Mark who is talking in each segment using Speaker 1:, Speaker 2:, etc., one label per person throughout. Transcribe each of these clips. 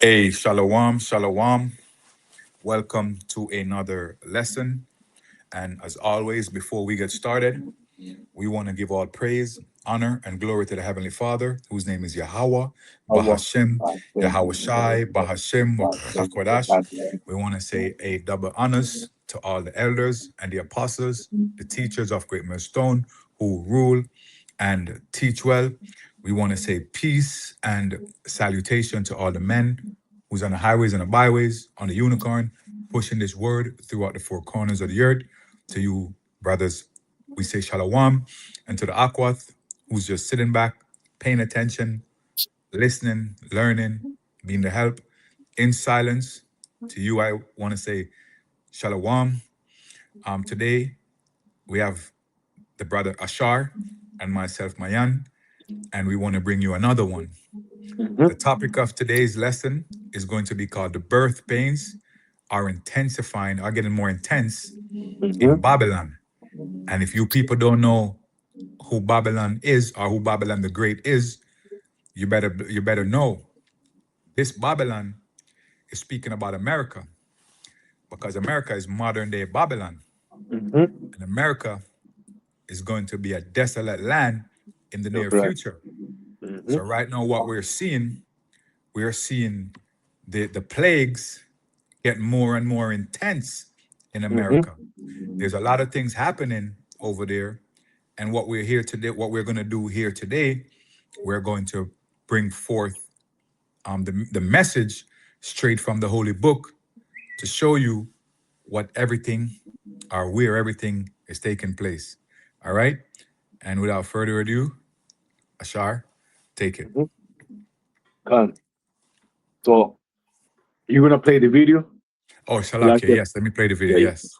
Speaker 1: Hey, shalom, shalom. Welcome to another lesson. And as always, before we get started, we want to give all praise, honor, and glory to the Heavenly Father, whose name is Yahweh,
Speaker 2: Our
Speaker 1: Bahashem,
Speaker 2: Pastor,
Speaker 1: Yahweh Shai, Bahashem,
Speaker 2: Pastor,
Speaker 1: Wakodash. We want to say a double honors to all the elders and the apostles, the teachers of Great Millstone who rule and teach well. We want to say peace and salutation to all the men who's on the highways and the byways, on the unicorn, pushing this word throughout the four corners of the earth. To you, brothers, we say shalom. And to the Akwath, who's just sitting back, paying attention, listening, learning, being the help in silence. To you, I want to say shalom. Today, we have the brother Ashar and myself, Mayan, and we want to bring you another one. The topic of today's lesson is going to be called The Birth Pains Are Intensifying, are getting more intense in Babylon. And if you people don't know who Babylon is or who Babylon the Great is, you better know this Babylon is speaking about America, because America is modern day Babylon, and America is going to be a desolate land in the near future. So right now, what we're seeing the plagues get more and more intense in America. There's a lot of things happening over there, and what we're here today, what we're going to do here today, we're going to bring forth the message straight from the Holy Book to show you what everything or where everything is taking place. All right? And without further ado, Ashar, take it.
Speaker 2: Come. So, you gonna play the video?
Speaker 1: Oh,
Speaker 2: Like
Speaker 1: Shalakia,
Speaker 2: it?
Speaker 1: yes, let me play the video,
Speaker 2: Yeah.
Speaker 1: yes.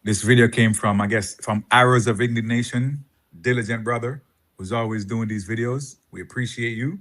Speaker 1: This video came from, I guess, from Arrows of Indignation, diligent brother, who's always doing these videos. We appreciate you.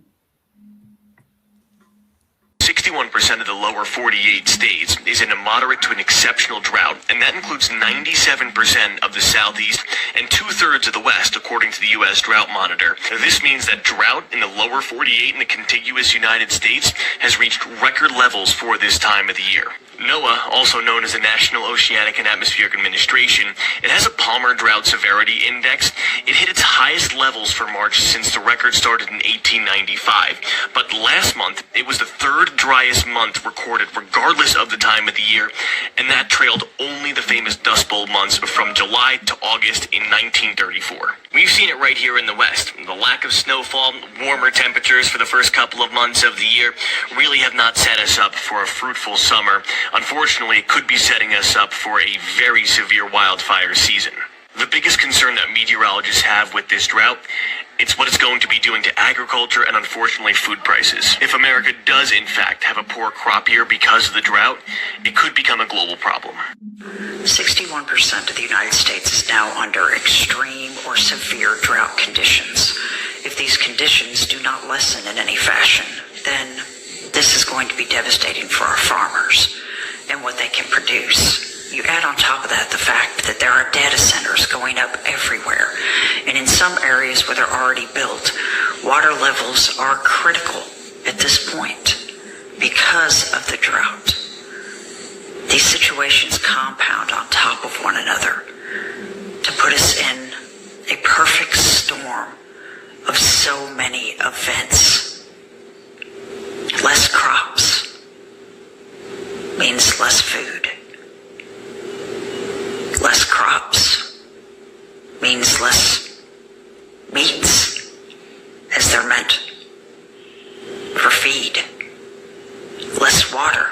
Speaker 3: 61% of the lower 48 states is in a moderate to an exceptional drought, and that includes 97% of the southeast and two-thirds of the west, according to the U.S. Drought Monitor. This means that drought in the lower 48 in the contiguous United States has reached record levels for this time of the year. NOAA, also known as the National Oceanic and Atmospheric Administration, it has a Palmer Drought Severity Index. It hit its highest levels for March since the record started in 1895. But last month, it was the third driest month recorded regardless of the time of the year, and that trailed only the famous Dust Bowl months from July to August in 1934. We've seen it right here in the West. The lack of snowfall, warmer temperatures for the first couple of months of the year really have not set us up for a fruitful summer. Unfortunately, it could be setting us up for a very severe wildfire season. The biggest concern that meteorologists have with this drought, it's what it's going to be doing to agriculture and, unfortunately, food prices. If America does, in fact, have a poor crop year because of the drought, it could become a global problem.
Speaker 4: 61% of the United States is now under extreme or severe drought conditions. If these conditions do not lessen in any fashion, then this is going to be devastating for our farmers and what they can produce. You add on top of that the fact that there are data centers going up everywhere, and in some areas where they're already built, water levels are critical at this point because of the drought. These situations compound on top of one another to put us in a perfect storm of so many events. Less crops means less food. Less crops means less meats, as they're meant for feed. Less water.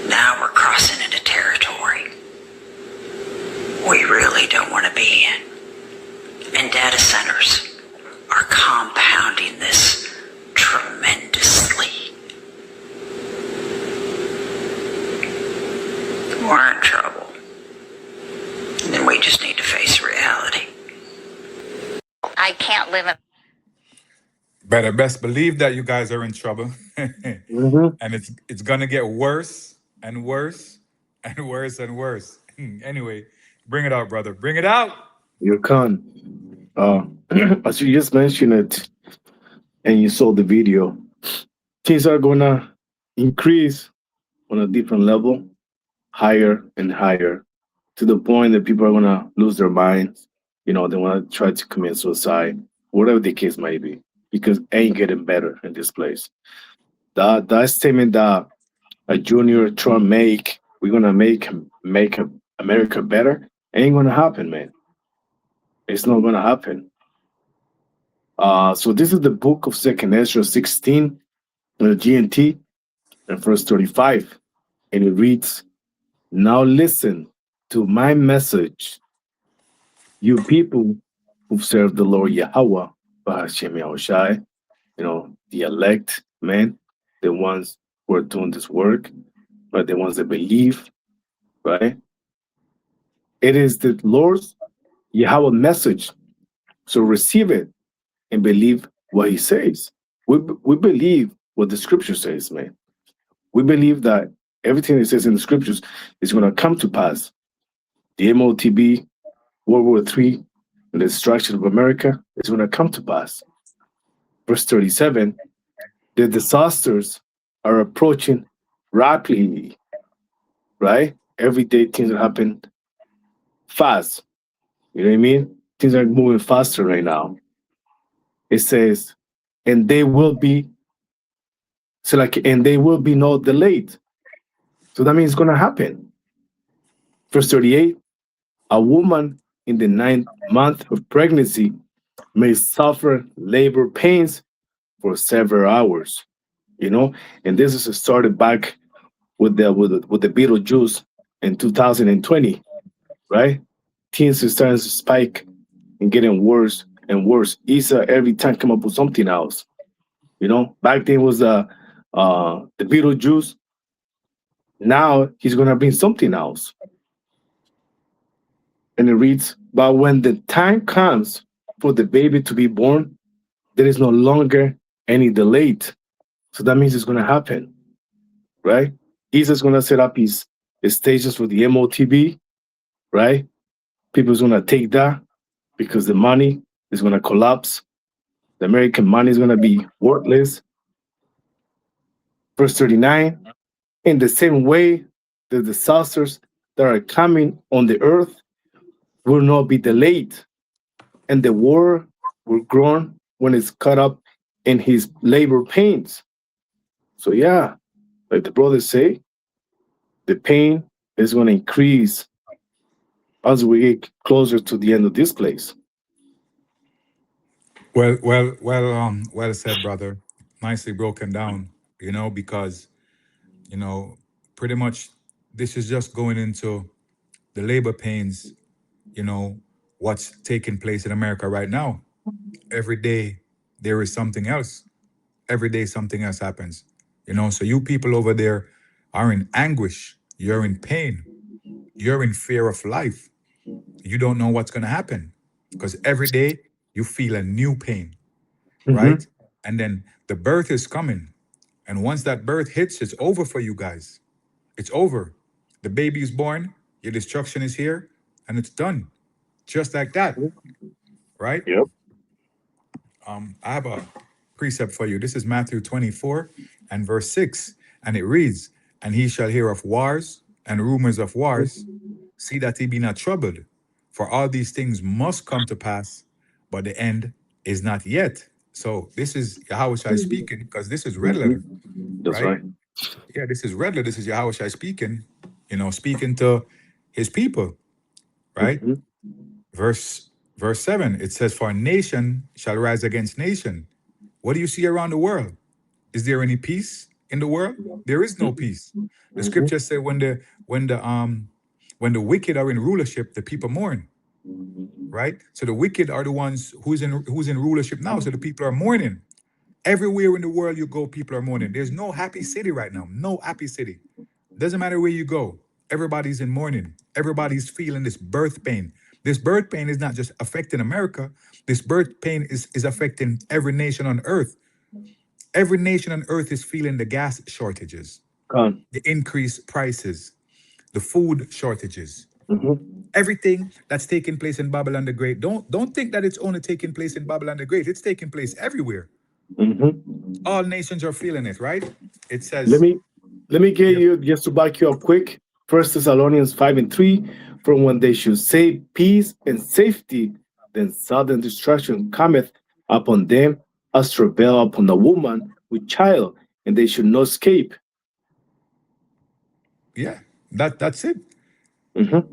Speaker 4: Now we're crossing into territory we really don't want to be in. And data centers are compounding this tremendously. We're in trouble. And we just need to face reality.
Speaker 5: I can't live in.
Speaker 1: Better best believe that you guys are in trouble. And it's gonna get worse and worse and worse and worse. Anyway, bring it out, brother. Bring it out.
Speaker 2: Your con. As you just mentioned it, and you saw the video, things are gonna increase on a different level, higher and higher, to the point that people are gonna lose their minds. You know, they wanna try to commit suicide, whatever the case might be, because it ain't getting better in this place. That statement that a Junior Trump we're gonna make America better, ain't gonna happen, man. It's not gonna happen. So this is the book of Second Ezra 16, GNT, and verse 35, and it reads, "Now listen to my message, you people who serve the Lord Yahweh, Bahashem Yahushai, the elect men, the ones who are doing this work, but the ones that believe, right? It is the Lord's Yahweh message, so receive it and believe what He says. We believe what the Scripture says, man. We believe that everything it says in the Scriptures is going to come to pass. The MOTB, World War III, and the destruction of America is going to come to pass. Verse 37, the disasters are approaching rapidly, right? Every day things are happening fast. You know what I mean? Things are moving faster right now. It says, and they will be no delayed. So that means it's gonna happen. Verse 38, a woman in the 9th month of pregnancy may suffer labor pains for several hours. And this is started back with the Beetlejuice in 2020, right? Teens are starting to spike and getting worse and worse. Issa every time come up with something else. Back then was the Beetlejuice. Now he's gonna bring something else. And it reads, but when the time comes for the baby to be born, there is no longer any delay. So that means it's gonna happen, right? Issa's gonna set up his stations for the MOTB, right? People's gonna take that because the money is gonna collapse. The American money is gonna be worthless. Verse 39, in the same way, the disasters that are coming on the earth will not be delayed, and the war will groan when it's caught up in his labor pains. So yeah, like the brothers say, the pain is going to increase as we get closer to the end of this place.
Speaker 1: Well said, brother. Nicely broken down. Because pretty much this is just going into the labor pains. What's taking place in America right now. Every day there is something else. Every day something else happens. So you people over there are in anguish. You're in pain. You're in fear of life. You don't know what's going to happen because every day you feel a new pain, right? And then the birth is coming. And once that birth hits, it's over for you guys. It's over. The baby is born, your destruction is here, and it's done. Just like that, right?
Speaker 2: Yep.
Speaker 1: I have a precept for you. This is Matthew 24 and verse 6. And it reads, and he shall hear of wars and rumors of wars. See that he be not troubled. For all these things must come to pass, but the end is not yet. So this is Yahushua speaking, because this is red letter.
Speaker 2: That's right.
Speaker 1: Yeah, this is red letter. This is Yahushua speaking, speaking to his people, right? Verse 7, it says, for nation shall rise against nation. What do you see around the world? Is there any peace in the world? There is no peace. The scriptures say when the wicked are in rulership, the people mourn. Right? So the wicked are the ones who's in rulership now. So the people are mourning. Everywhere in the world you go, people are mourning. There's no happy city right now. No happy city. Doesn't matter where you go. Everybody's in mourning. Everybody's feeling this birth pain. This birth pain is not just affecting America. This birth pain is affecting every nation on earth. Every nation on earth is feeling the gas shortages, the increased prices, the food shortages, Everything that's taking place in Babylon the Great, don't think that it's only taking place in Babylon the Great. It's taking place everywhere. All nations are feeling it, right? It says,
Speaker 2: let me get you just to back you up quick. 1 Thessalonians 5:3, from when they should say peace and safety, then sudden destruction cometh upon them as travail upon a woman with child, and they should not escape.
Speaker 1: yeah, that's it.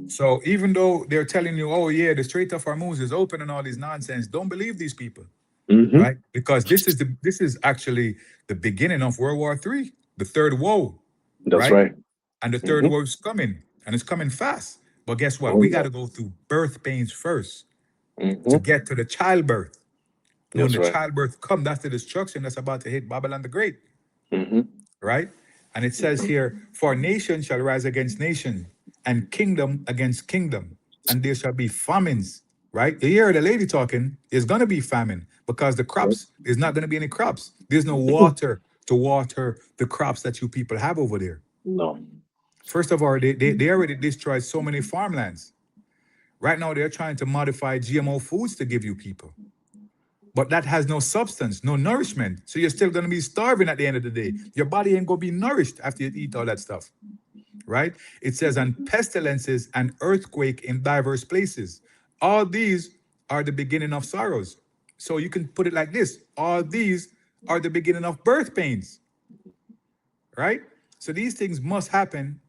Speaker 1: So even though they're telling you, oh yeah, the Strait of Hormuz is open and all these nonsense, don't believe these people, right? Because this is actually the beginning of World War III, the third woe.
Speaker 2: That's right.
Speaker 1: And the third woe is coming, and it's coming fast. But guess what? We got to go through birth pains first to get to the childbirth. When the childbirth comes, that's the destruction that's about to hit Babylon the Great, right? And it says here, for nation shall rise against nation, and kingdom against kingdom, and there shall be famines, right? You hear the lady talking, there's going to be famine because the crops, there's not going to be any crops. There's no water to water the crops that you people have over there.
Speaker 2: No.
Speaker 1: First of all, they already destroyed so many farmlands. Right now, they're trying to modify GMO foods to give you people. But that has no substance, no nourishment. So you're still going to be starving at the end of the day. Your body ain't going to be nourished after you eat all that stuff. Right? It says, and pestilences and earthquake in diverse places. All these are the beginning of sorrows. So you can put it like this. All these are the beginning of birth pains. Right? So these things must happen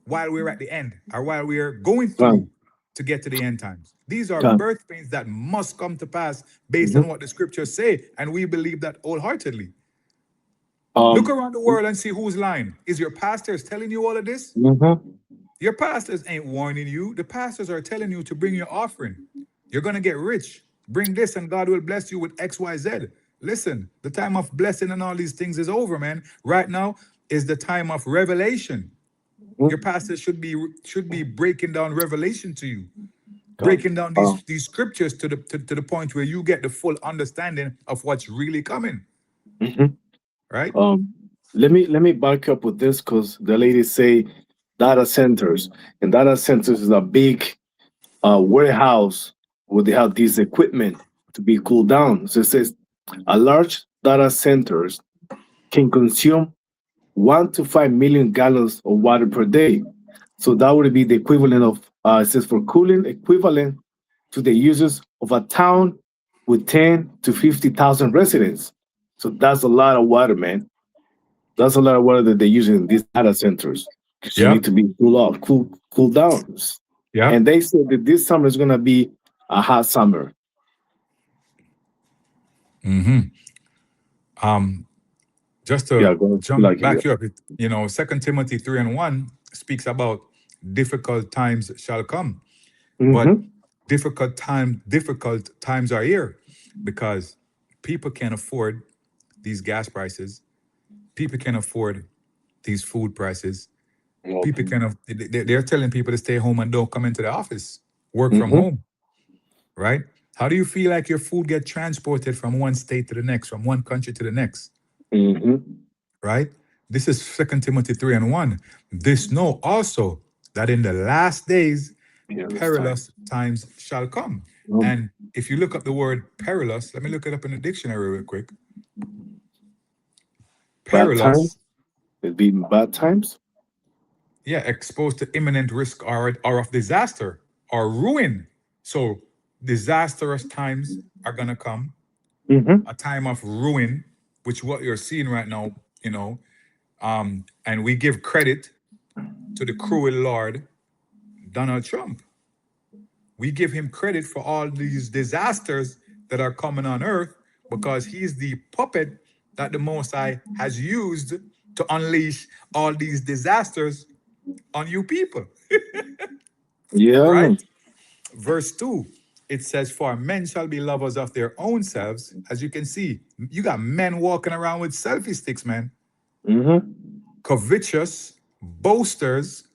Speaker 1: while we're at the end, or while we're going through to get to the end times. These are birth pains that must come to pass based on what the scriptures say, and we believe that wholeheartedly. Look around the world and see who's lying. Is your pastors telling you all of this? Your pastors ain't warning you. The pastors are telling you to bring your offering. You're going to get rich. Bring this and God will bless you with X, Y, Z. Listen, the time of blessing and all these things is over, man. Right now is the time of revelation. Your pastor should be breaking down revelation to you, breaking down these scriptures to the point where you get the full understanding of what's really coming. Right?
Speaker 2: Let me back up with this, because the ladies say data centers, and data centers is a big warehouse where they have this equipment to be cooled down. So it says a large data centers can consume 1 to 5 million gallons of water per day. So that would be the equivalent of, it says for cooling, equivalent to the uses of a town with 10 to 50,000 residents. So that's a lot of water, man. That's a lot of water that they use in these data centers. You need to be cool down.
Speaker 1: Yeah.
Speaker 2: And they said that this summer is going to be a hot summer.
Speaker 1: Just to jump back up, 2 Timothy 3:1 speaks about difficult times shall come. But difficult times are here because people can't afford these gas prices. People can't afford these food prices. People they're telling people to stay home and don't come into the office, work from home, right? How do you feel like your food get transported from one state to the next, from one country to the next? Right? This is 2 Timothy 3:1. This know also that in the last days, perilous times shall come. And if you look up the word perilous, let me look it up in the dictionary real quick. Perilous.
Speaker 2: It'd be bad times?
Speaker 1: Yeah, exposed to imminent risk or of disaster or ruin. So disastrous times are going to come. A time of ruin, which what you're seeing right now, and we give credit to the cruel Lord, Donald Trump. We give him credit for all these disasters that are coming on earth because he's the puppet that the Most High has used to unleash all these disasters on you people. Right? Verse 2, it says, for men shall be lovers of their own selves. As you can see, you got men walking around with selfie sticks, man. Covetous, boasters,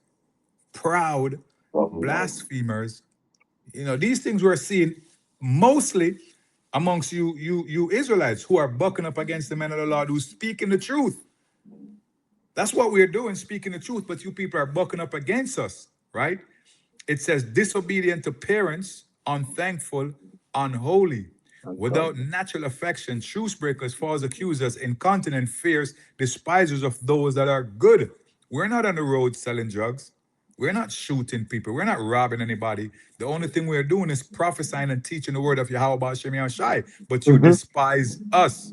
Speaker 1: proud, blasphemers. These things we're seeing mostly amongst you Israelites who are bucking up against the men of the Lord who's speaking the truth. That's what we're doing, speaking the truth, but you people are bucking up against us, right? It says, disobedient to parents, unthankful, unholy, without natural affection, truce breakers, false accusers, incontinent, fierce, despisers of those that are good. We're not on the road selling drugs. We're not shooting people. We're not robbing anybody. The only thing we're doing is prophesying and teaching the word of Yahweh Ba'ashem Yahshai. But you despise us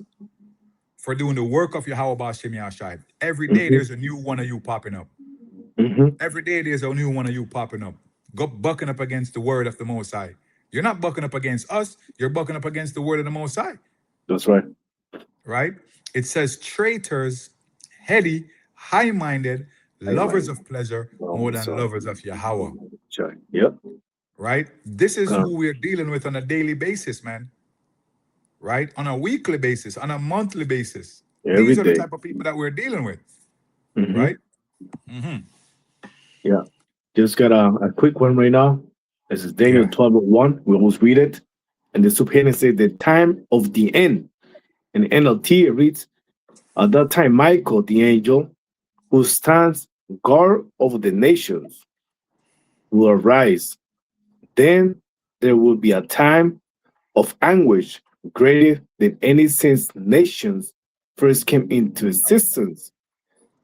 Speaker 1: for doing the work of Yahweh Ba'ashem Yahshai. Every day there's a new one of you popping up. Every day there's a new one of you popping up. Go bucking up against the word of the Most High. You're not bucking up against us. You're bucking up against the word of the Most High.
Speaker 2: That's right.
Speaker 1: Right? It says traitors, heady, high-minded, lovers of pleasure more than lovers of Yahweh.
Speaker 2: Sure. Yep.
Speaker 1: Right? This is who we're dealing with on a daily basis, man. Right? On a weekly basis, on a monthly basis.
Speaker 2: Every
Speaker 1: These are the
Speaker 2: day.
Speaker 1: type of people that we're dealing with.
Speaker 2: Mhm.
Speaker 1: Right?
Speaker 2: Yeah. Just got a quick one right now. This is Daniel
Speaker 1: Yeah.
Speaker 2: 12:1. We almost read it. And the subheading says the time of the end. In NLT, it reads, at that time, Michael, the angel, who stands guard over the nations, will arise. Then there will be a time of anguish greater than any since nations first came into existence.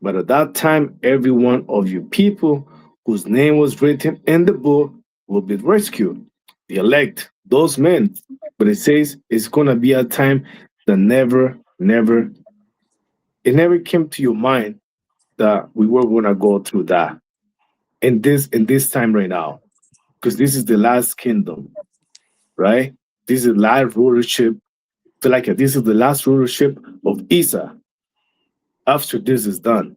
Speaker 2: But at that time, every one of you people whose name was written in the book will be rescued. The elect, those men. But it says it's going to be a time that never came to your mind that we were going to go through that in this time right now, because this is the last kingdom, right? This is the last rulership. This is the last rulership of Isa. After this is done.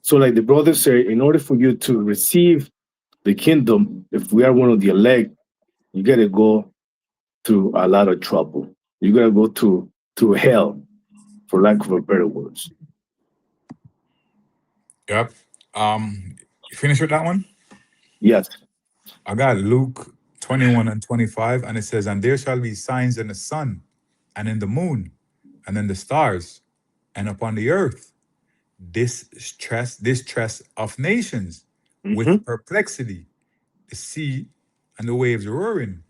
Speaker 2: So like the brother said, in order for you to receive the kingdom, if we are one of the elect, you got to go through a lot of trouble. You got to go through hell, for lack of a better words.
Speaker 1: Yep. You finished with that one?
Speaker 2: Yes.
Speaker 1: I got Luke 21 and 25, and it says, and there shall be signs in the sun, and in the moon, and in the stars, and upon the earth, distress of nations, with perplexity, the sea and the waves roaring.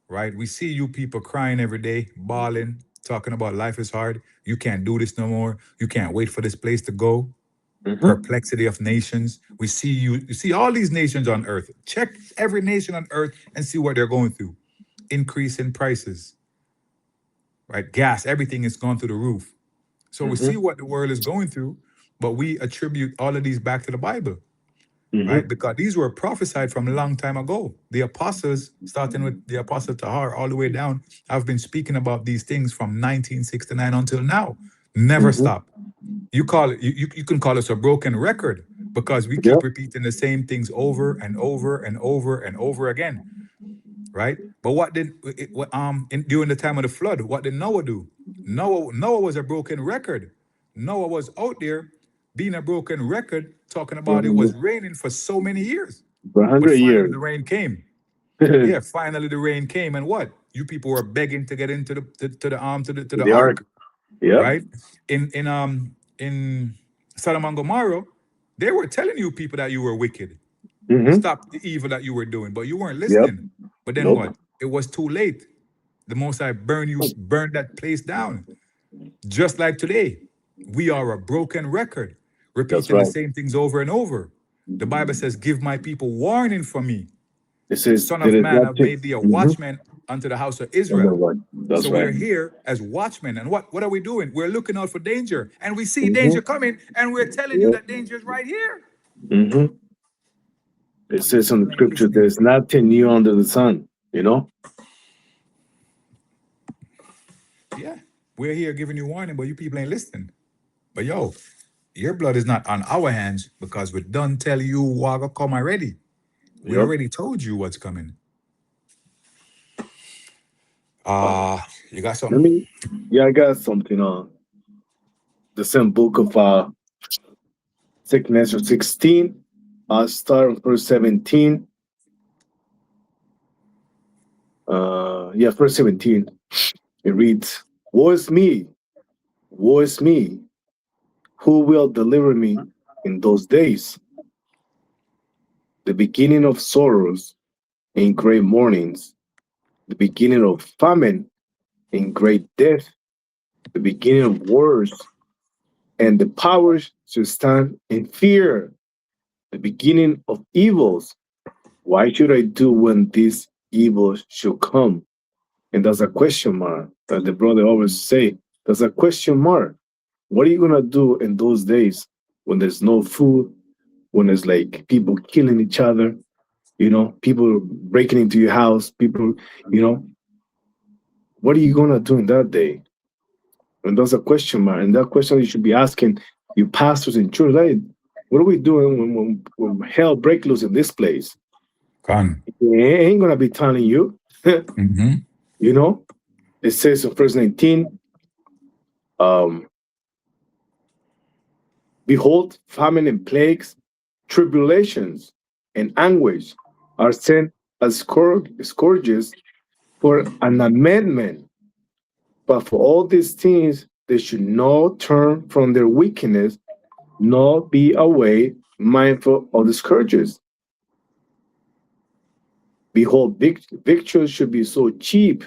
Speaker 1: Right? We see you people crying every day, bawling, talking about life is hard. You can't do this no more. You can't wait for this place to go. Perplexity of nations. We see you see all these nations on earth. Check every nation on earth and see what they're going through. Increase in prices. Right? Gas, everything is gone through the roof. So we see what the world is going through, but we attribute all of these back to the Bible. Right? Because these were prophesied from a long time ago. The apostles, starting with the apostle Tahar all the way down, have been speaking about these things from 1969 until now. Never stop. You call it, you can call us a broken record because we keep repeating the same things over and over and over and over again. Right? But during the time of the flood, what did Noah do? Noah was a broken record. Noah was out there being a broken record, talking about it was raining for so many years.
Speaker 2: For 100 years.
Speaker 1: The rain came. Yeah, finally the rain came, and what? You people were begging to get into the ark.
Speaker 2: Yeah.
Speaker 1: Right? In Sodom and Gomorrah, they were telling you people that you were wicked. Stop the evil that you were doing, but you weren't listening. But then what? It was too late. The Most High burned that place down. Just like today, we are a broken record, repeating the same things over and over. The Bible says, give my people warning from me.
Speaker 2: It says,
Speaker 1: Son of man, have made thee a watchman unto the house of Israel. So we're here as watchmen. And what are we doing? We're looking out for danger. And we see danger coming, and we're telling you that danger is right here.
Speaker 2: It says in the scripture, there's nothing new under the sun, you know?
Speaker 1: Yeah, we're here giving you warning, but you people ain't listening. But yo, your blood is not on our hands because we done tell you what come already. We already told you what's coming. You got something?
Speaker 2: I got something on the same book of 2nd Ezra 16. I'll start on verse 17. Verse 17. It reads, woe is me, who will deliver me in those days? the beginning of sorrows and great mournings, the beginning of famine and great death, the beginning of wars, and the powers shall stand in fear, the beginning of evils. Why should I do when these evils shall come? And there's a question mark that the brother always say. There's a question mark. What are you gonna do in those days when there's no food, when there's like people killing each other, people breaking into your house, people, what are you gonna do in that day? And there's a question mark, and that question you should be asking you pastors in church. Like, what are we doing when hell break loose in this place?
Speaker 1: Gone.
Speaker 2: It ain't gonna be telling you.
Speaker 1: Mm-hmm.
Speaker 2: It says in verse 19, behold, famine and plagues, tribulations and anguish are sent as scourges for an amendment. But for all these things, they should not turn from their wickedness, nor be away mindful of the scourges. Behold, victuals should be so cheap,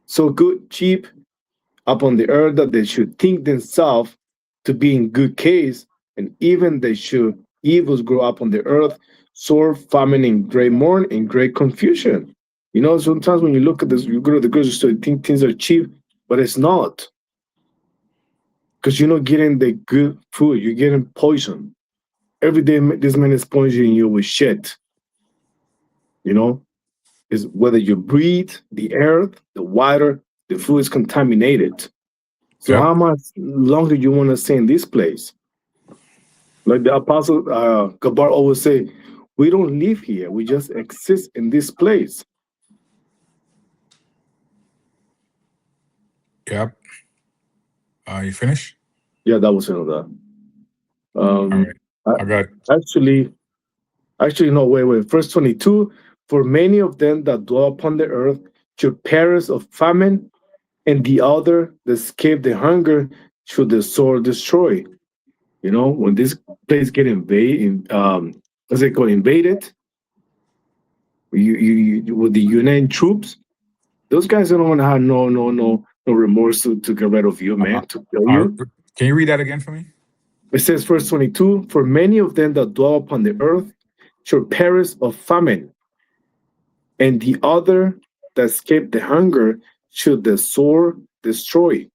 Speaker 2: so good, cheap upon the earth that they should think themselves to be in good case, and even they should evils grow up on the earth, sore famine and great mourn and great confusion. Sometimes when you look at this, you go to the grocery store, you think things are cheap, but it's not. Because you're not getting the good food, you're getting poison. Every day, this man is poisoning you with shit. Is whether you breathe, the earth, the water, the food is contaminated. So
Speaker 1: Yep.
Speaker 2: how much longer do you want to stay in this place? Like the apostle Gabar always say, we don't live here. We just exist in this place.
Speaker 1: Yep. You finished?
Speaker 2: Yeah, that was another.
Speaker 1: All right. I got
Speaker 2: Actually, no, wait. Verse 22, for many of them that dwell upon the earth should perish of famine, and the other that escape the hunger should the sword destroy. When this place get invaded, invaded, you with the United troops, those guys don't want to have no remorse to get rid of you, man, to kill you.
Speaker 1: Can you read that again for me?
Speaker 2: It says, verse 22, for many of them that dwell upon the earth shall perish of famine, and the other that escape the hunger should the sword destroy.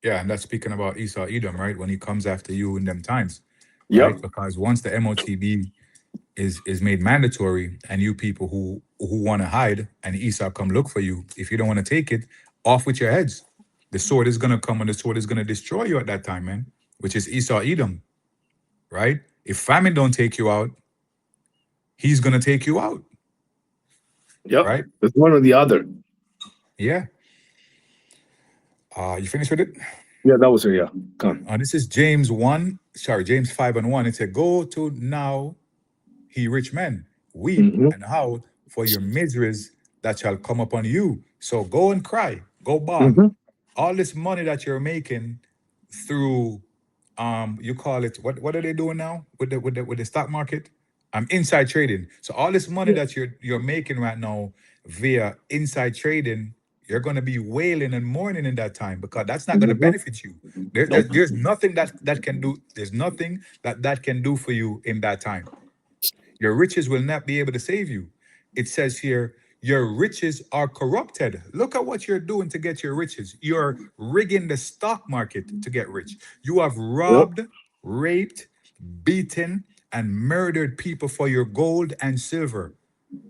Speaker 1: Yeah, and that's speaking about Esau Edom, right? When he comes after you in them times,
Speaker 2: Yep.
Speaker 1: right? Because once the MOTB is made mandatory, and you people who want to hide, and Esau come look for you, if you don't want to take it, off with your heads. The sword is gonna come, and the sword is gonna destroy you at that time, man. Which is Esau Edom, right? If famine don't take you out, he's gonna take you out.
Speaker 2: Yep.
Speaker 1: Right?
Speaker 2: It's one or the other.
Speaker 1: Yeah. You finished with it?
Speaker 2: Yeah, that was it. Yeah. Come.
Speaker 1: This is James 5:1. It said, go to now, ye rich men, weep and howl for your miseries that shall come upon you. So go and cry, go bawl. All this money that you're making through, you call it, what are they doing now with the stock market? Inside trading. So all this money that you're making right now via inside trading, you're going to be wailing and mourning in that time, because that's not going to benefit you. There's nothing that can do. There's nothing that can do for you in that time. Your riches will not be able to save you. It says here, your riches are corrupted. Look at what you're doing to get your riches. You're rigging the stock market to get rich. You have robbed, raped, beaten, and murdered people for your gold and silver.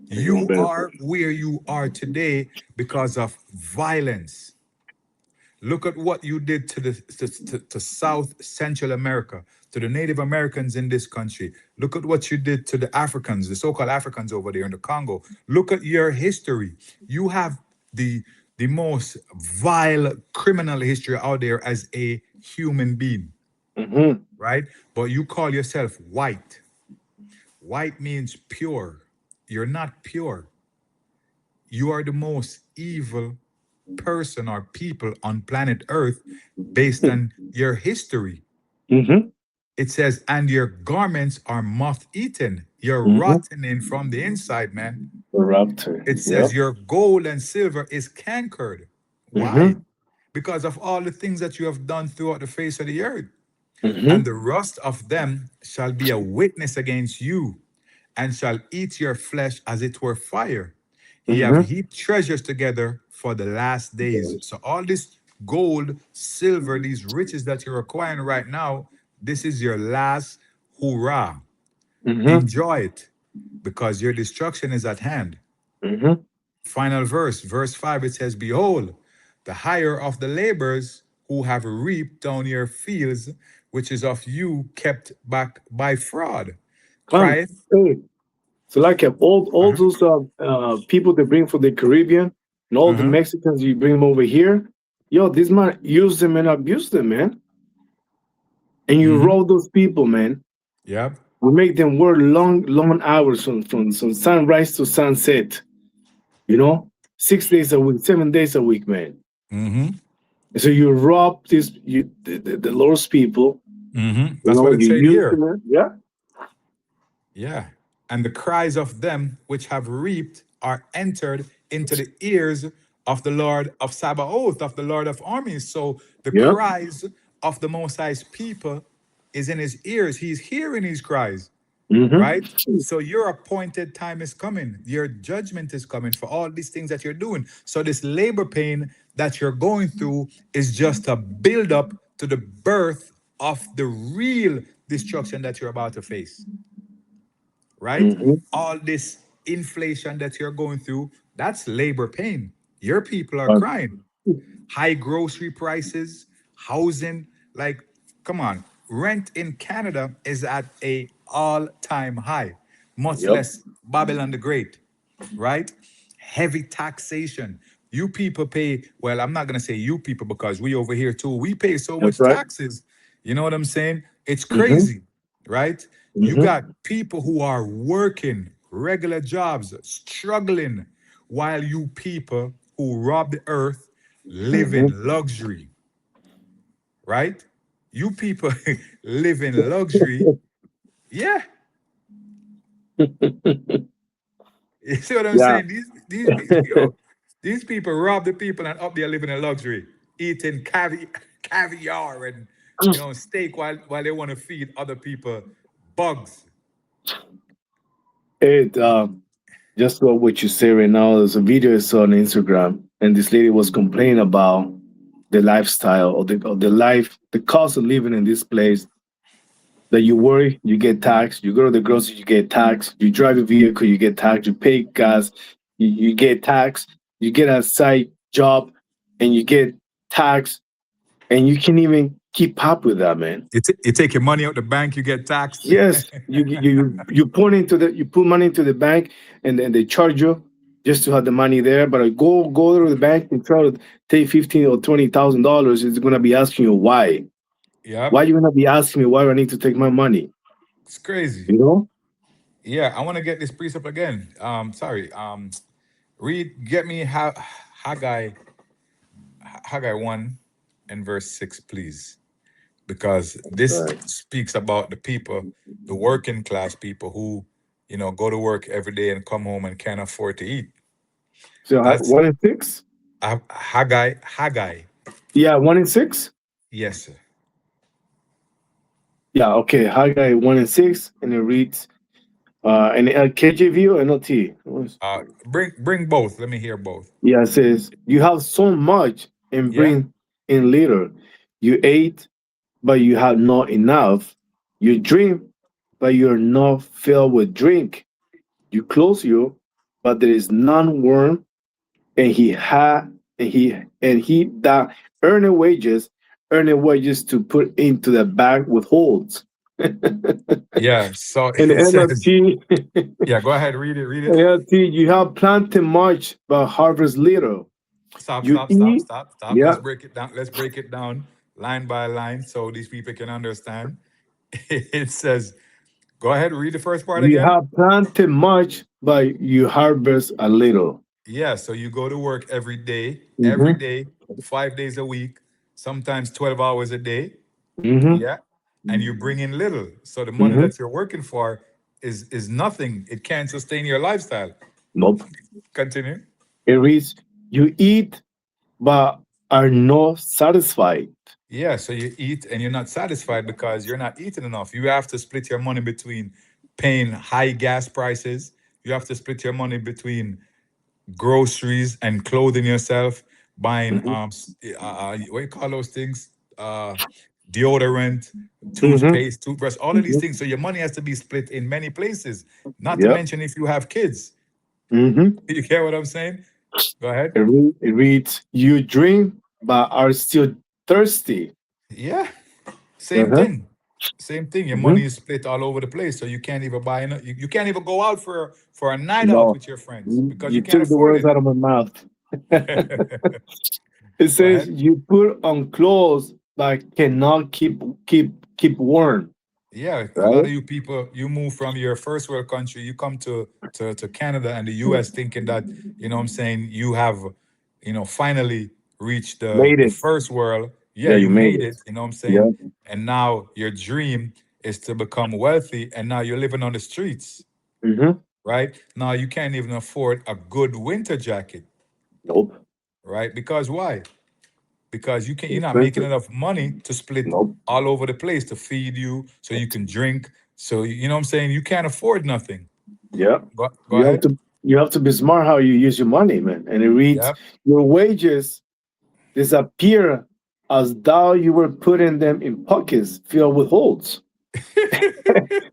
Speaker 1: You are where you are today because of violence. Look at what you did to South Central America, to the Native Americans in this country. Look at what you did to the Africans, the so-called Africans over there in the Congo. Look at your history. You have the most vile criminal history out there as a human being, right? But you call yourself white. White means pure. You're not pure. You are the most evil person or people on planet Earth based on your history. It says, and your garments are moth-eaten. You're
Speaker 2: Mhm.
Speaker 1: rotting from the inside, man.
Speaker 2: Corrupted.
Speaker 1: It says your gold and silver is cankered. Why?
Speaker 2: Mhm.
Speaker 1: Because of all the things that you have done throughout the face of the earth.
Speaker 2: Mhm.
Speaker 1: And the rust of them shall be a witness against you, and shall eat your flesh as it were fire. Ye have
Speaker 2: Mhm.
Speaker 1: heaped treasures together for the last days. So all this gold, silver, these riches that you're acquiring right now, this is your last hurrah.
Speaker 2: Mhm.
Speaker 1: Enjoy it, because your destruction is at hand.
Speaker 2: Mhm.
Speaker 1: Final verse, verse 5, it says, behold, the hire of the laborers who have reaped down your fields, which is of you kept back by fraud, crieth.
Speaker 2: Hey, so like all
Speaker 1: Uh-huh,
Speaker 2: those people they bring from the Caribbean and all the
Speaker 1: uh-huh,
Speaker 2: Mexicans you bring them over here, yo, this man use them and abuse them, man. And you
Speaker 1: mm-hmm.
Speaker 2: roll those people, man.
Speaker 1: Yep.
Speaker 2: We make them work long hours from sunrise to sunset. You know, 6 days a week, 7 days a week, man.
Speaker 1: Mm-hmm.
Speaker 2: And so you rob the Lord's people.
Speaker 1: Mm-hmm.
Speaker 2: You
Speaker 1: That's what
Speaker 2: know,
Speaker 1: it's
Speaker 2: you
Speaker 1: saying
Speaker 2: use
Speaker 1: here.
Speaker 2: them. Yeah.
Speaker 1: Yeah. And the cries of them which have reaped are entered into the ears of the Lord of Sabaoth, of the Lord of armies. So the
Speaker 2: Yeah.
Speaker 1: cries of the Most High's people is in his ears. He's hearing his cries,
Speaker 2: Mm-hmm.
Speaker 1: right? So your appointed time is coming. Your judgment is coming for all these things that you're doing. So this labor pain that you're going through is just a build up to the birth of the real destruction that you're about to face, right?
Speaker 2: Mm-hmm.
Speaker 1: All this inflation that you're going through, that's labor pain. Your people are crying. High grocery prices, housing, like, come on, rent in Canada is at a all-time high, much
Speaker 2: Yep.
Speaker 1: less Babylon the Great, right? Heavy taxation. You people pay, well, I'm not gonna say you people because we over here too, we pay so
Speaker 2: That's
Speaker 1: much
Speaker 2: right.
Speaker 1: taxes. You know what I'm saying? It's
Speaker 2: Mm-hmm.
Speaker 1: crazy, right? You
Speaker 2: Mm-hmm.
Speaker 1: got people who are working regular jobs, struggling, while you people who rob the earth live
Speaker 2: Mm-hmm.
Speaker 1: in luxury, right? You people live in luxury. Yeah. You see what I'm
Speaker 2: Yeah.
Speaker 1: saying? These people rob the people and up there living in luxury, eating caviar and steak while they want to feed other people bugs.
Speaker 2: It just what you say right now. There's a video I saw on Instagram, and this lady was complaining about the lifestyle or the life, the cost of living in this place. That you worry, you get taxed. You go to the grocery, you get taxed. You drive a vehicle, you get taxed. You pay gas, you get taxed. You get a side job, and you get taxed, and you can't even keep up with that, man.
Speaker 1: You take your money out the bank, you get taxed.
Speaker 2: Yes, you put money into the bank, and then they charge you just to have the money there. But I go to the bank and try to take $15,000 or $20,000. It's gonna be asking you why.
Speaker 1: Yep.
Speaker 2: Why you gonna be asking me why I need to take my money?
Speaker 1: It's crazy.
Speaker 2: You know?
Speaker 1: Yeah, I want to get this precept again. Sorry. Get me Haggai 1 and verse 6, please. Because this
Speaker 2: Right.
Speaker 1: speaks about the people, the working class people who, go to work every day and come home and can't afford to eat.
Speaker 2: So
Speaker 1: That's
Speaker 2: 1 in 6?
Speaker 1: Haggai.
Speaker 2: Yeah, 1 in 6.
Speaker 1: Yes, sir.
Speaker 2: Yeah, okay. Haggai 1 in 6, and it reads, and KJV or NLT?
Speaker 1: Bring both. Let me hear both.
Speaker 2: Yeah, it says, you have so much and
Speaker 1: Yeah.
Speaker 2: bring in little. You ate, but you have not enough. You drink, but you're not filled with drink. You clothe you, but there is none warm. And he that earning wages to put into the bag with holes.
Speaker 1: Yeah. So
Speaker 2: In the
Speaker 1: it says,
Speaker 2: NLT,
Speaker 1: yeah, go ahead, read it, read it.
Speaker 2: NLT, you have planted much, but harvest little.
Speaker 1: Stop,
Speaker 2: You
Speaker 1: stop, stop,
Speaker 2: eat,
Speaker 1: stop, stop. Let's
Speaker 2: yeah.
Speaker 1: break it down. Let's break it down line by line so these people can understand. It says, go ahead, read the first part
Speaker 2: You
Speaker 1: again.
Speaker 2: have planted much, but you harvest a little.
Speaker 1: Yeah, so you go to work every
Speaker 2: Mm-hmm.
Speaker 1: day, 5 days a week, sometimes 12 hours a day.
Speaker 2: Mm-hmm.
Speaker 1: Yeah. and you bring in little. So the money
Speaker 2: Mhm.
Speaker 1: that you're working for is nothing. It can't sustain your lifestyle.
Speaker 2: Nope.
Speaker 1: Continue.
Speaker 2: It reads, you eat but are not satisfied.
Speaker 1: Yeah, so you eat and you're not satisfied because you're not eating enough. You have to split your money between paying high gas prices. You have to split your money between groceries and clothing yourself, buying
Speaker 2: Mhm.
Speaker 1: what do you call those things? Deodorant,
Speaker 2: Mhm.
Speaker 1: toothpaste, toothbrush, all of these
Speaker 2: Mhm.
Speaker 1: things. So your money has to be split in many places. Not to
Speaker 2: Yep.
Speaker 1: mention if you have kids.
Speaker 2: Mhm.
Speaker 1: You get what I'm saying? Go ahead.
Speaker 2: It reads, you drink but are still thirsty.
Speaker 1: Yeah, same
Speaker 2: Uh-huh.
Speaker 1: thing. Same thing. Your money
Speaker 2: Mhm.
Speaker 1: is split all over the place, so you can't even buy. You can't even go out for a night out
Speaker 2: No,
Speaker 1: with your friends because
Speaker 2: you
Speaker 1: you can't
Speaker 2: took the
Speaker 1: afford
Speaker 2: words
Speaker 1: it.
Speaker 2: out of my mouth. It
Speaker 1: Go
Speaker 2: says
Speaker 1: ahead.
Speaker 2: you put on clothes but cannot keep warm.
Speaker 1: Yeah, a lot
Speaker 2: Right?
Speaker 1: of you people, you move from your first world country, you come to Canada and the US thinking that, you know what I'm saying, you have, finally reached
Speaker 2: Made
Speaker 1: the
Speaker 2: it.
Speaker 1: first world. Yeah,
Speaker 2: Yeah, you
Speaker 1: you
Speaker 2: made
Speaker 1: made
Speaker 2: it.
Speaker 1: it, you know what I'm
Speaker 2: Yeah.
Speaker 1: saying? And now your dream is to become wealthy and now you're living on the streets,
Speaker 2: Mm-hmm.
Speaker 1: right? Now you can't even afford a good winter jacket,
Speaker 2: Nope.
Speaker 1: right? Because why? Because you're not making
Speaker 2: Expensive.
Speaker 1: enough money to split
Speaker 2: Nope.
Speaker 1: all over the place to feed you so you can drink. So you know what I'm saying? You can't afford nothing.
Speaker 2: Yeah.
Speaker 1: Go
Speaker 2: You have
Speaker 1: ahead.
Speaker 2: to be smart how you use your money, man. And it reads,
Speaker 1: Yep.
Speaker 2: your wages disappear as though you were putting them in pockets filled with holes.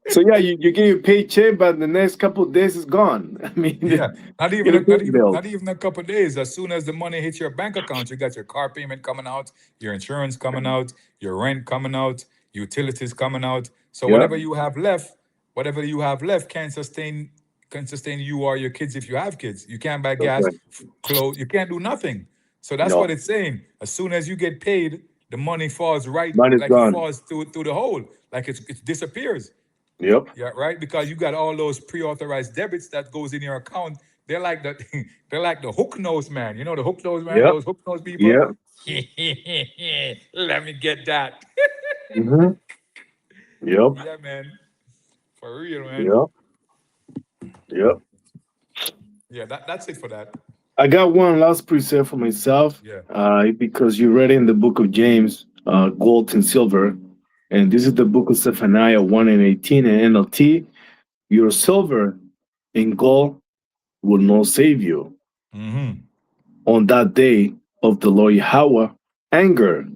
Speaker 2: So yeah, you get your paycheck, but the next couple of days is gone. I
Speaker 1: Yeah.
Speaker 2: mean,
Speaker 1: Not even
Speaker 2: get a
Speaker 1: not
Speaker 2: big
Speaker 1: even
Speaker 2: bill.
Speaker 1: not even a couple of days. As soon as the money hits your bank account, you got your car payment coming out, your insurance coming out, your rent coming out, utilities coming out. So
Speaker 2: Yeah,
Speaker 1: whatever you have left can sustain you or your kids if you have kids. You can't buy
Speaker 2: that's
Speaker 1: gas,
Speaker 2: right.
Speaker 1: clothes, you can't do nothing. So that's what
Speaker 2: No,
Speaker 1: it's saying. As soon as you get paid, the money falls right
Speaker 2: money's
Speaker 1: like it
Speaker 2: gone.
Speaker 1: falls through the hole, like it disappears.
Speaker 2: Yep.
Speaker 1: Yeah, right. Because you got all those pre-authorized debits that goes in your account. They're like the they're like the hook nose man. You know the hook nose man,
Speaker 2: Yep.
Speaker 1: those hook nose people.
Speaker 2: Yep.
Speaker 1: Let me get that.
Speaker 2: Mm-hmm. Yep.
Speaker 1: Yeah, man. For real, man.
Speaker 2: Yep. Yep.
Speaker 1: Yeah, that's it for that.
Speaker 2: I got one last preset for myself,
Speaker 1: Yeah.
Speaker 2: because you read in the book of James, gold and silver, and this is the book of Zephaniah 1 and 18 and NLT. Your silver and gold will not save you
Speaker 1: Mm-hmm.
Speaker 2: on that day of the Lord Yahweh anger.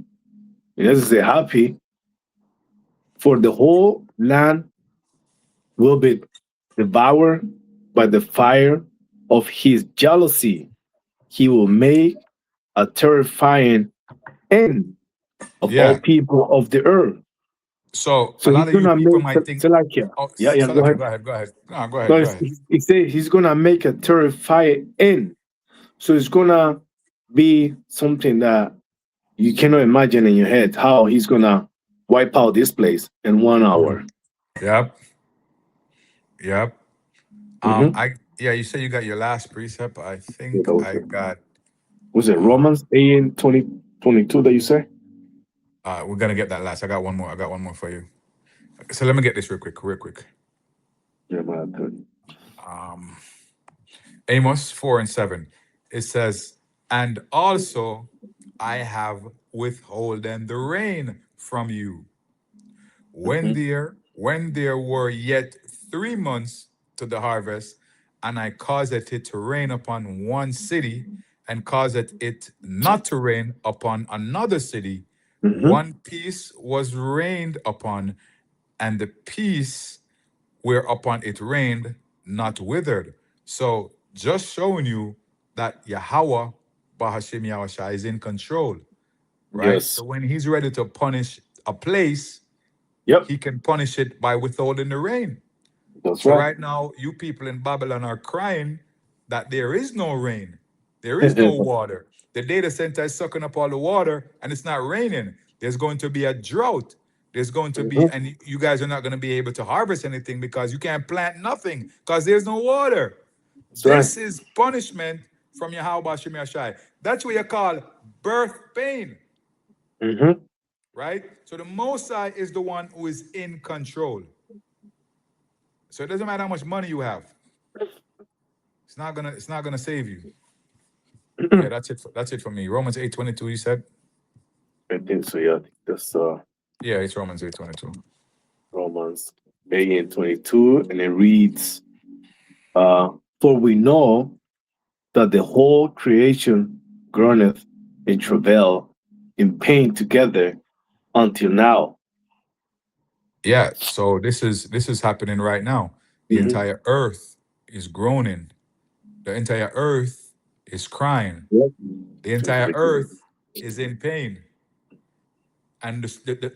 Speaker 2: It doesn't say happy, for the whole land will be devoured by the fire of his jealousy. He will make a terrifying end of all
Speaker 1: Yeah.
Speaker 2: people of the earth.
Speaker 1: So a
Speaker 2: So he's
Speaker 1: lot of you
Speaker 2: gonna
Speaker 1: people
Speaker 2: make
Speaker 1: might think,
Speaker 2: Salakia.
Speaker 1: oh,
Speaker 2: Yeah, yeah, go
Speaker 1: Salakia,
Speaker 2: ahead.
Speaker 1: go ahead, go ahead. No, go
Speaker 2: No,
Speaker 1: ahead, go ahead.
Speaker 2: he said he's gonna make a terrifying end. So it's gonna be something that you cannot imagine in your head how he's gonna wipe out this place in 1 hour.
Speaker 1: Yep. Yep.
Speaker 2: Mm-hmm.
Speaker 1: You say you got your last precept. I
Speaker 2: Yeah,
Speaker 1: think
Speaker 2: that was
Speaker 1: I
Speaker 2: it.
Speaker 1: got
Speaker 2: Was it
Speaker 1: uh
Speaker 2: Romans 8 and 2022 that you say?
Speaker 1: we're gonna get that last. I got one more. I got one more for you. So let me get this real quick, real quick.
Speaker 2: Jeremiah 30.
Speaker 1: Um, Amos 4 and 7. It says, and also I have withholden the rain from you
Speaker 2: Mm-hmm.
Speaker 1: when there were yet 3 months to the harvest, and I caused it to rain upon one city, and caused it not to rain upon another city.
Speaker 2: Mm-hmm.
Speaker 1: One piece was rained upon, and the piece whereupon it rained not withered. So just showing you that Yahweh Bahashim Yahushua is in control, right?
Speaker 2: Yes.
Speaker 1: So when he's ready to punish a place,
Speaker 2: Yep.
Speaker 1: he can punish it by withholding the rain.
Speaker 2: That's
Speaker 1: So
Speaker 2: right.
Speaker 1: right now, you people in Babylon are crying that there is no rain, there is no water. The data center is sucking up all the water and it's not raining. There's going to be a drought. There's going to be,
Speaker 2: Mhm.
Speaker 1: and you guys are not going to be able to harvest anything because you can't plant nothing because there's no water.
Speaker 2: That's right.
Speaker 1: This is punishment from Yahweh Shem Yashai. That's what you call birth pain.
Speaker 2: Mm-hmm.
Speaker 1: right? So the Most High is the one who is in control. So it doesn't matter how much money you have. It's not gonna save you. Yeah, that's it. That's it for me. Romans 8:22. You said.
Speaker 2: I think so. Yeah, I think that's
Speaker 1: Yeah, it's Romans 8:22.
Speaker 2: Romans 8:22, and it reads, "For we know that the whole creation groaneth in travail, in pain together, until now."
Speaker 1: Yeah. So this is happening right now. The
Speaker 2: Mhm.
Speaker 1: entire earth is groaning. The entire earth is crying.
Speaker 2: Yep.
Speaker 1: The entire earth is in pain. And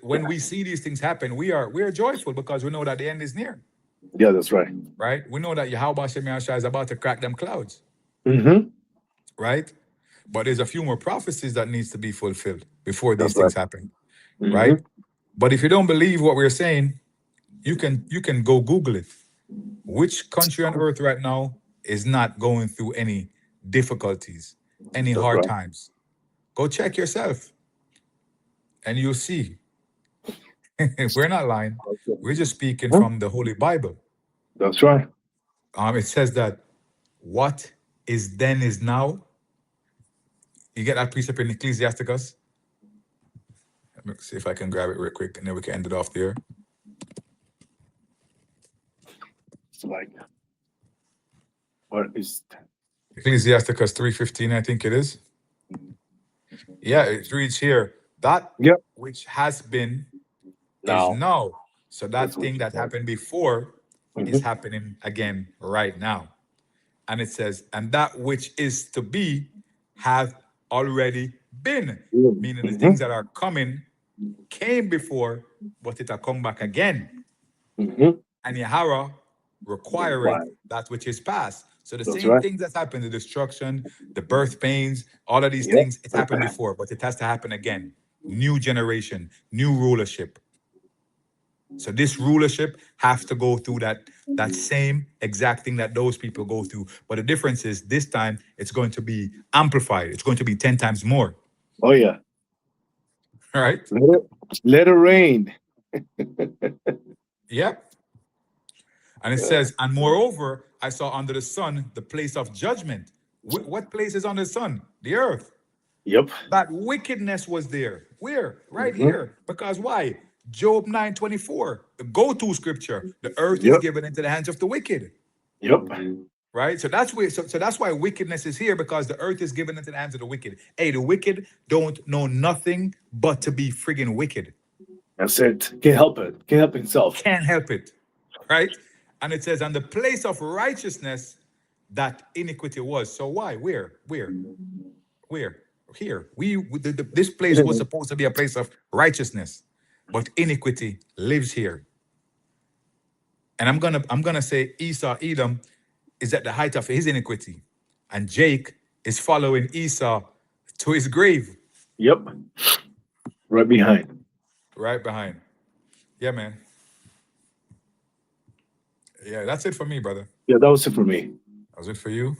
Speaker 1: when we see these things happen, we are joyful because we know that the end is near,
Speaker 2: Yeah, that's right.
Speaker 1: right? We know that Yahweh Hashem Yahshua is about to crack them clouds,
Speaker 2: Mm-hmm.
Speaker 1: right? But there's a few more prophecies that needs to be fulfilled before these
Speaker 2: That's
Speaker 1: things
Speaker 2: right.
Speaker 1: happen,
Speaker 2: Mhm.
Speaker 1: right? But if you don't believe what we're saying, you can go Google it. Which country on earth right now is not going through any difficulties, any
Speaker 2: That's
Speaker 1: hard
Speaker 2: right.
Speaker 1: times? Go check yourself, and you'll see. We're not lying. We're just speaking
Speaker 2: Huh?
Speaker 1: from the Holy Bible.
Speaker 2: That's right.
Speaker 1: It says that what is then is now. You get that precept in Ecclesiasticus? Let me see if I can grab it real quick, and then we can end it off there.
Speaker 2: It's like, what is
Speaker 1: Ecclesiasticus 3:15, I think it is. Yeah, it reads here, that
Speaker 2: Yep.
Speaker 1: which has been
Speaker 2: now?
Speaker 1: is now. So that
Speaker 2: That's what
Speaker 1: thing
Speaker 2: you
Speaker 1: that
Speaker 2: said.
Speaker 1: happened before is
Speaker 2: Mhm.
Speaker 1: happening again right now. And it says, and that which is to be hath already been. Meaning the
Speaker 2: Mhm.
Speaker 1: things that are coming came before, but it'll come back again.
Speaker 2: Mhm.
Speaker 1: And Yahweh requireth
Speaker 2: Right.
Speaker 1: that which is past. So the
Speaker 2: That's
Speaker 1: same
Speaker 2: right.
Speaker 1: things that happened, the destruction, the birth pains, all of these
Speaker 2: Yep.
Speaker 1: things, it's happened before, but it has to happen again. New generation, new rulership. So this rulership has to go through that same exact thing that those people go through. But the difference is this time it's going to be amplified. It's going to be 10 times more.
Speaker 2: Oh yeah.
Speaker 1: All right?
Speaker 2: Let it rain.
Speaker 1: Yep. And it says, and moreover, I saw under the sun the place of judgment. What place is under the sun? The earth.
Speaker 2: Yep.
Speaker 1: That wickedness was there. Where? Right
Speaker 2: Mhm.
Speaker 1: here. Because why? Job 9:24, the go-to scripture. The earth is
Speaker 2: Yep.
Speaker 1: given into the hands of the wicked.
Speaker 2: Yep.
Speaker 1: Right? So that's where so that's why wickedness is here, because the earth is given into the hands of the wicked. Hey, the wicked don't know nothing but to be friggin' wicked.
Speaker 2: That's it. Can't help it. Can't help himself.
Speaker 1: Can't help it. Right? And it says, on the place of righteousness that iniquity was. So why? Where? Here. This place was supposed to be a place of righteousness, but iniquity lives here. And I'm gonna say Esau, Edom, is at the height of his iniquity, and Jake is following Esau to his grave.
Speaker 2: Yep. Right behind.
Speaker 1: Right behind. Yeah, man. Yeah, that's it for me, brother.
Speaker 2: Yeah, that was it for me.
Speaker 1: That was it for you?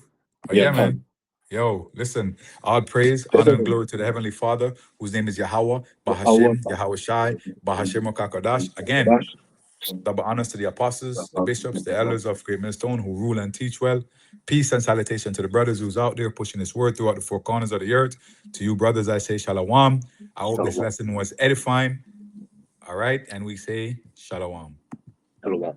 Speaker 1: Oh,
Speaker 2: Yeah,
Speaker 1: yeah, man. Yo, listen, all praise, honor, and glory to the Heavenly Father, whose name is Yahweh, Bahashim, Yahweh Shai, Bahashim Okakadash. Again, double honors to the apostles, the bishops, the elders of Great Millstone who rule and teach well. Peace and salutation to the brothers who's out there pushing this word throughout the four corners of the earth. To you, brothers, I say shalom. I hope this lesson was edifying. All right, and we say shalom.
Speaker 2: Hello.